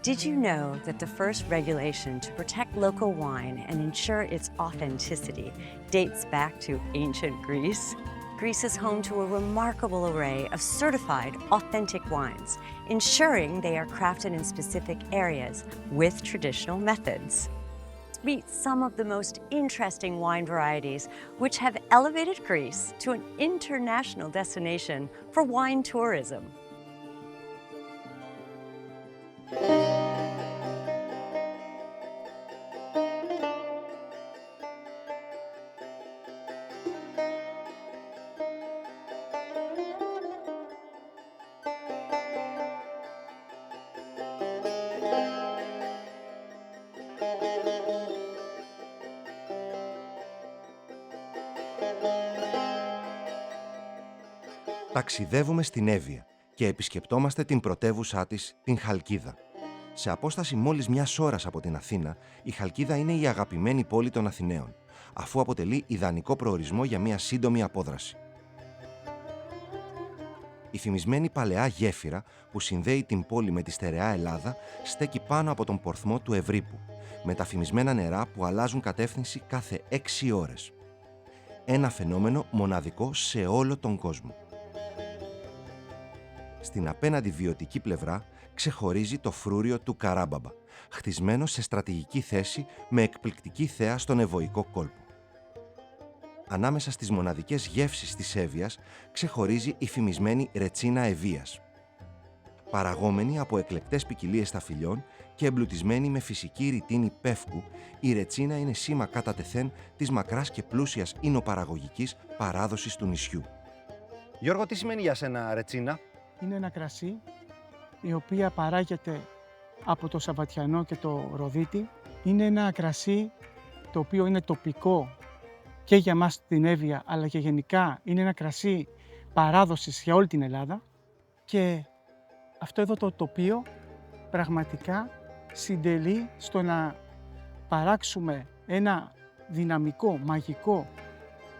Did you know that the first regulation to protect local wine and ensure its authenticity dates back to ancient Greece? Greece is home to a remarkable array of certified, authentic wines, ensuring they are crafted in specific areas with traditional methods. Meet some of the most interesting wine varieties which have elevated Greece to an international destination for wine tourism. Ταξιδεύουμε στην Εύβοια και επισκεπτόμαστε την πρωτεύουσά της, την Χαλκίδα. Σε απόσταση μόλις μιας ώρας από την Αθήνα, η Χαλκίδα είναι η αγαπημένη πόλη των Αθηναίων, αφού αποτελεί ιδανικό προορισμό για μια σύντομη απόδραση. Η φημισμένη παλαιά γέφυρα που συνδέει την πόλη με τη στερεά Ελλάδα στέκει πάνω από τον πορθμό του Ευρύππου, με τα φημισμένα νερά που αλλάζουν κατεύθυνση κάθε 6 ώρες. Ένα φαινόμενο μοναδικό σε όλο τον κόσμο. Στην απέναντι βιωτική πλευρά ξεχωρίζει το φρούριο του Καράμπαμπα, χτισμένο σε στρατηγική θέση με εκπληκτική θέα στον Ευωικό κόλπο. Ανάμεσα στις μοναδικές γεύσεις της Εύβοιας ξεχωρίζει η φημισμένη ρετσίνα Ευβοίας. Παραγόμενη από εκλεκτές ποικιλίες σταφυλιών και εμπλουτισμένη με φυσική ρητίνη πεύκου, η ρετσίνα είναι σήμα κατά τεθέν της μακράς και πλούσιας ίνοπαραγωγικής παράδοσης του νησιού. Γιώργο, τι σημαίνει για σένα ρετσίνα? Είναι ένα κρασί η οποία παράγεται από το Σαββατιανό και το Ροδίτη. Είναι ένα κρασί το οποίο είναι τοπικό και για μας στην Εύβοια, αλλά και γενικά είναι ένα κρασί παράδοσης για όλη την Ελλάδα. Και αυτό εδώ το τοπίο πραγματικά συντελεί στο να παράξουμε ένα δυναμικό, μαγικό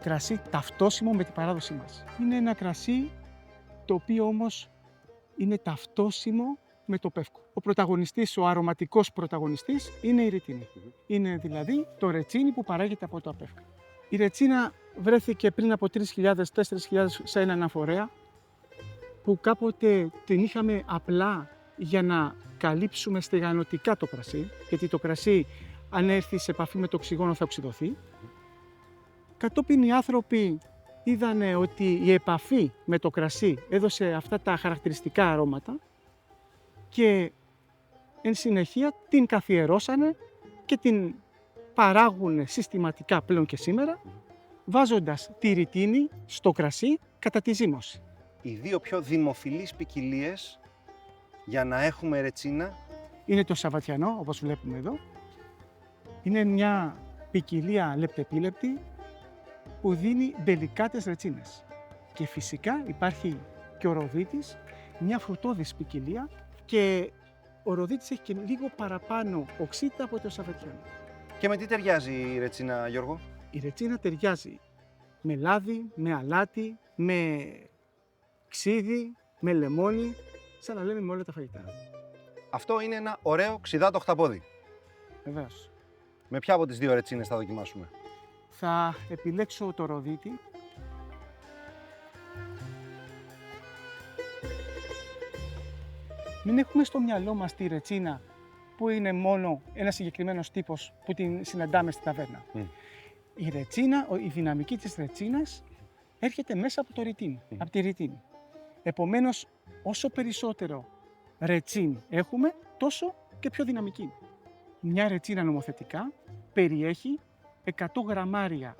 κρασί ταυτόσιμο με την παράδοσή μας. Είναι ένα κρασί το οποίο όμως είναι ταυτόσιμο με το πεύκο. Ο πρωταγωνιστής, ο αρωματικός πρωταγωνιστής είναι η ρετίνη. Είναι δηλαδή το ρετσίνι που παράγεται από το απεύκα. Η ρετσίνα βρέθηκε πριν από 3.000-4.000 σε έναν αφορέα που κάποτε την είχαμε απλά για να καλύψουμε στεγανοτικά το κρασί, γιατί το κρασί αν έρθει σε επαφή με το οξυγόνο θα οξυδωθεί. Κατόπιν οι άνθρωποι είδανε ότι η επαφή με το κρασί έδωσε αυτά τα χαρακτηριστικά αρώματα και εν συνεχεία την καθιερώσανε και την παράγουν συστηματικά πλέον και σήμερα, βάζοντας τη ρητίνη στο κρασί κατά τη ζύμωση. Οι δύο πιο δημοφιλείς ποικιλίες για να έχουμε ρετσίνα Είναι το Σαββατιανό, όπως βλέπουμε εδώ. Είναι μια ποικιλία λεπτεπίλεπτη που δίνει ντελικάτες ρετσίνες. Και φυσικά υπάρχει και ο Ροδίτης, μια φρουτώδης ποικιλία και ο Ροδίτης έχει και λίγο παραπάνω οξύτα από το Σαββατιανό. Και με τι ταιριάζει η ρετσίνα, Γιώργο? Η ρετσίνα ταιριάζει με λάδι, με αλάτι, με ξύδι, με λεμόνι, σαν να λέμε με όλα τα φαγητά. Αυτό είναι ένα ωραίο ξιδάτο οχταπόδι. Βεβαίως. Με ποια από τις δύο ρετσίνες θα δοκιμάσουμε? Θα επιλέξω το Ροδίτη. Μην έχουμε στο μυαλό μας τη ρετσίνα που είναι μόνο ένας συγκεκριμένος τύπος που την συναντάμε στην ταβέρνα. Η ρετσίνα, η δυναμική της ρετσίνας έρχεται μέσα από το ρητίν, από τη ρητίνη. Επομένως, όσο περισσότερο ρετσίν έχουμε, τόσο και πιο δυναμική. Μια ρετσίνα νομοθετικά περιέχει 100 γραμμάρια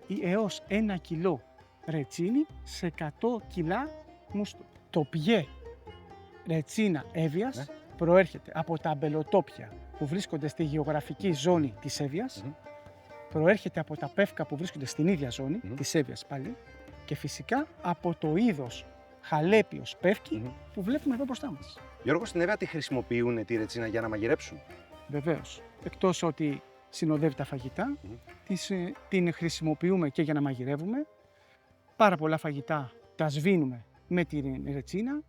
ή έως 1 κιλό ρετσίνη σε 100 κιλά μουστο. Το πιέ ρετσίνα Εύβοιας προέρχεται από τα αμπελοτόπια που βρίσκονται στη γεωγραφική ζώνη της Εύβοιας, προέρχεται από τα πεύκα που βρίσκονται στην ίδια ζώνη της Εύβοιας πάλι και φυσικά από το είδος χαλέπιος πεύκι που βλέπουμε εδώ μπροστά μας. Γιώργο, στην Εύβοια τη χρησιμοποιούν τη ρετσίνα για να μαγειρέψουν? Βεβαίως. Εκτός ότι συνοδεύει τα φαγητά, την χρησιμοποιούμε και για να μαγειρεύουμε. Πάρα πολλά φαγητά τα σβήνουμε με τη ρετσίνα.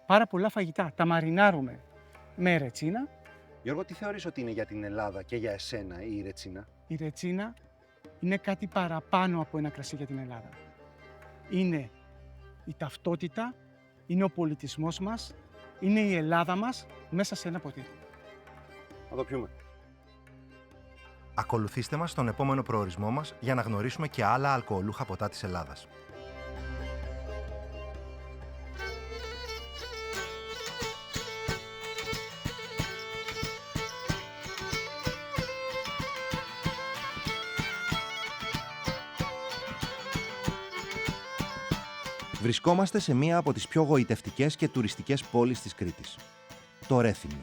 Πάρα πολλά φαγητά τα μαρινάρουμε με ρετσίνα Γιώργο, τι θεωρείς ότι είναι για την Ελλάδα και για εσένα η ρετσίνα? Η ρετσίνα είναι κάτι παραπάνω από ένα κρασί για την Ελλάδα. Είναι η ταυτότητα, είναι ο πολιτισμός μας, είναι η Ελλάδα μας μέσα σε ένα ποτήρι. Θα το πιούμε. Ακολουθήστε μας στον επόμενο προορισμό μας για να γνωρίσουμε και άλλα αλκοολούχα ποτά της Ελλάδας. Βρισκόμαστε σε μία από τις πιο γοητευτικές και τουριστικές πόλεις της Κρήτης, το Ρέθυμνο.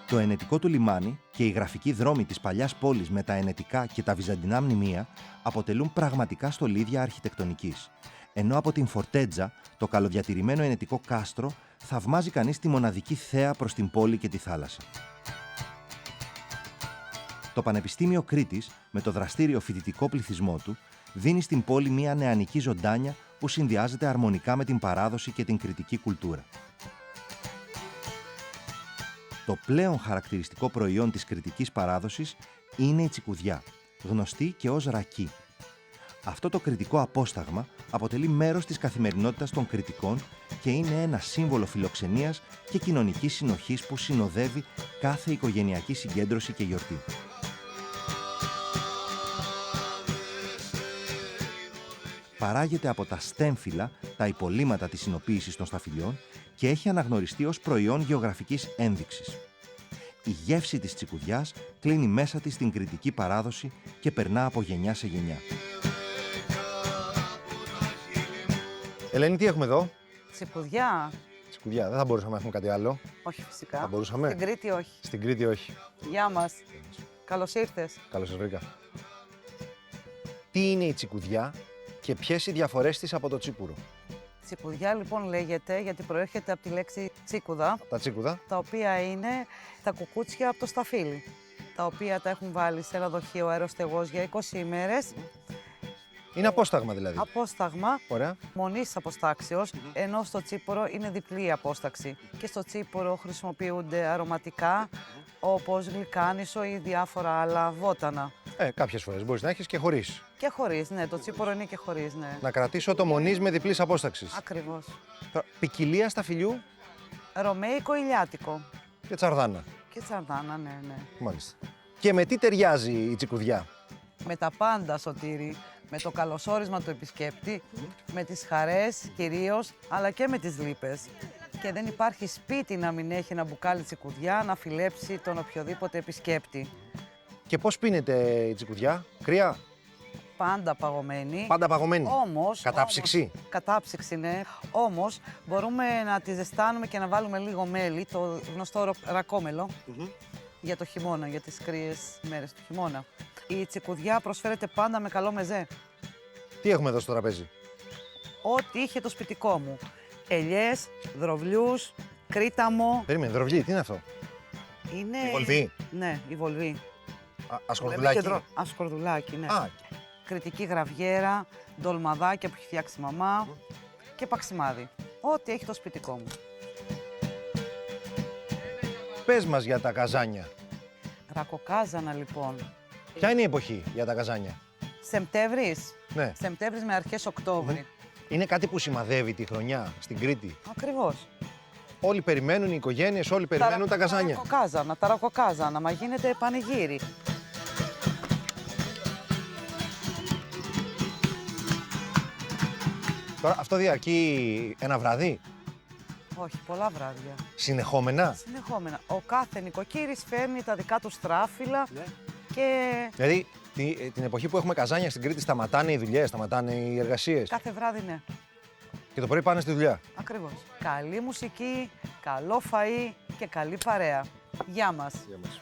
Το ενετικό του λιμάνι και οι γραφικοί δρόμοι της παλιάς πόλης με τα ενετικά και τα βυζαντινά μνημεία αποτελούν πραγματικά στολίδια αρχιτεκτονικής, ενώ από την Φορτέτζα, το καλοδιατηρημένο ενετικό κάστρο, θαυμάζει κανείς τη μοναδική θέα προς την πόλη και τη θάλασσα. Το Πανεπιστήμιο Κρήτης, με το δραστήριο φοιτητικό πληθυσμό του, δίνει στην πόλη μια νεανική ζωντάνια που συνδυάζεται αρμονικά με την παράδοση και την κρητική κουλτούρα. Το πλέον χαρακτηριστικό προϊόν της κρητικής παράδοσης είναι η τσικουδιά, γνωστή και ως ρακί. Αυτό το κρητικό απόσταγμα αποτελεί μέρος της καθημερινότητας των Κρητικών και είναι ένα σύμβολο φιλοξενίας και κοινωνικής συνοχής που συνοδεύει κάθε οικογενειακή συγκέντρωση και γιορτή. Παράγεται από τα στέμφυλλα, τα υπολείμματα της συνοποίησης των σταφυλιών και έχει αναγνωριστεί ως προϊόν γεωγραφικής ένδειξης. Η γεύση της τσικουδιάς κλείνει μέσα της την κρητική παράδοση και περνά από γενιά σε γενιά. Ελένη, τι έχουμε εδώ? Τσικουδιά. Τσικουδιά. Δεν θα μπορούσαμε να έχουμε κάτι άλλο. Όχι φυσικά. Θα μπορούσαμε. Στην Κρήτη όχι. Στην Κρήτη όχι. Γεια μας. Καλώς ήρθες. Καλώς σας βρήκα. Τι είναι η τσικουδιά και ποιες οι διαφορές της από το τσίπουρο? Τσικουδιά λοιπόν λέγεται γιατί προέρχεται από τη λέξη τσίκουδα, Τα τσίκουδα. τα οποία είναι τα κουκούτσια από το σταφύλι, τα οποία τα έχουν βάλει σε ένα δοχείο αεροστεγός για 20 ημέρες. Είναι απόσταγμα δηλαδή. Απόσταγμα Ωραία. μονής αποστάξεως, ενώ στο τσίπορο είναι διπλή η απόσταξη. Και στο τσίπορο χρησιμοποιούνται αρωματικά, όπως γλυκάνισο ή διάφορα άλλα βότανα. Κάποιες φορές μπορείς να έχεις και χωρίς. Και χωρίς, ναι, το τσίπορο είναι και χωρίς, ναι. Να κρατήσω το μονής με διπλής απόσταξης. Ακριβώς. Τώρα, ποικιλία σταφυλιού Ρωμαϊκό ηλιάτικο. και τσαρδάνα. Και τσαρδάνα, ναι, ναι. Μάλιστα. Και με τι ταιριάζει η τσικουδιά? Με τα πάντα, Σωτήρη. Με το καλωσόρισμα του επισκέπτη, με τις χαρές κυρίως, αλλά και με τις λύπες. Και δεν υπάρχει σπίτι να μην έχει ένα μπουκάλι τσικουδιά να φιλέψει τον οποιοδήποτε επισκέπτη. Και πώς πίνεται η τσικουδιά? Κρύα? Πάντα παγωμένη. Πάντα παγωμένη. Όμως, Κατάψυξη. Κατάψυξη, ναι. Όμως μπορούμε να τη ζεστάνουμε και να βάλουμε λίγο μέλι, το γνωστό ρακόμελο, για το χειμώνα, για τις κρύες μέρες του χειμώνα. Η τσικουδιά προσφέρεται πάντα με καλό μεζέ. Τι έχουμε εδώ στο τραπέζι? Ό,τι είχε το σπιτικό μου. Ελιές, δροβλιούς, κρίταμο. Περίμενε, δροβλή, τι είναι αυτό? Είναι... Η βολβή. Ναι, η βολβή. Ασκορδουλάκι. Ασκορδουλάκι, ναι. Α, Κρητική γραβιέρα, ντολμαδάκια που έχει φτιάξει η μαμά και παξιμάδι. Ό,τι έχει το σπιτικό μου. πες μας για τα καζάνια. Ρακοκάζανα λοιπόν. Ποια είναι η εποχή για τα καζάνια? Σεπτέμβρης. Ναι. Σεπτέμβρης με αρχές Οκτώβρη. Είναι κάτι που σημαδεύει τη χρονιά στην Κρήτη. Ακριβώς. Όλοι περιμένουν, οι οικογένειες, όλοι περιμένουν τα καζάνια. Τα ρακοκάζανα, μα γίνεται πανηγύρι. Τώρα αυτό διαρκεί ένα βράδυ, Όχι, πολλά βράδια. συνεχόμενα. Συνεχόμενα. Ο κάθε νοικοκύρης φέρνει τα δικά του στράφυλλα και Δηλαδή την εποχή που έχουμε καζάνια στην Κρήτη σταματάνε οι δουλειές, σταματάνε οι εργασίες. κάθε βράδυ ναι. Και το πρωί πάνε στη δουλειά. Ακριβώς. Καλή μουσική, καλό φαΐ και καλή παρέα. Γεια μας. Γεια μας.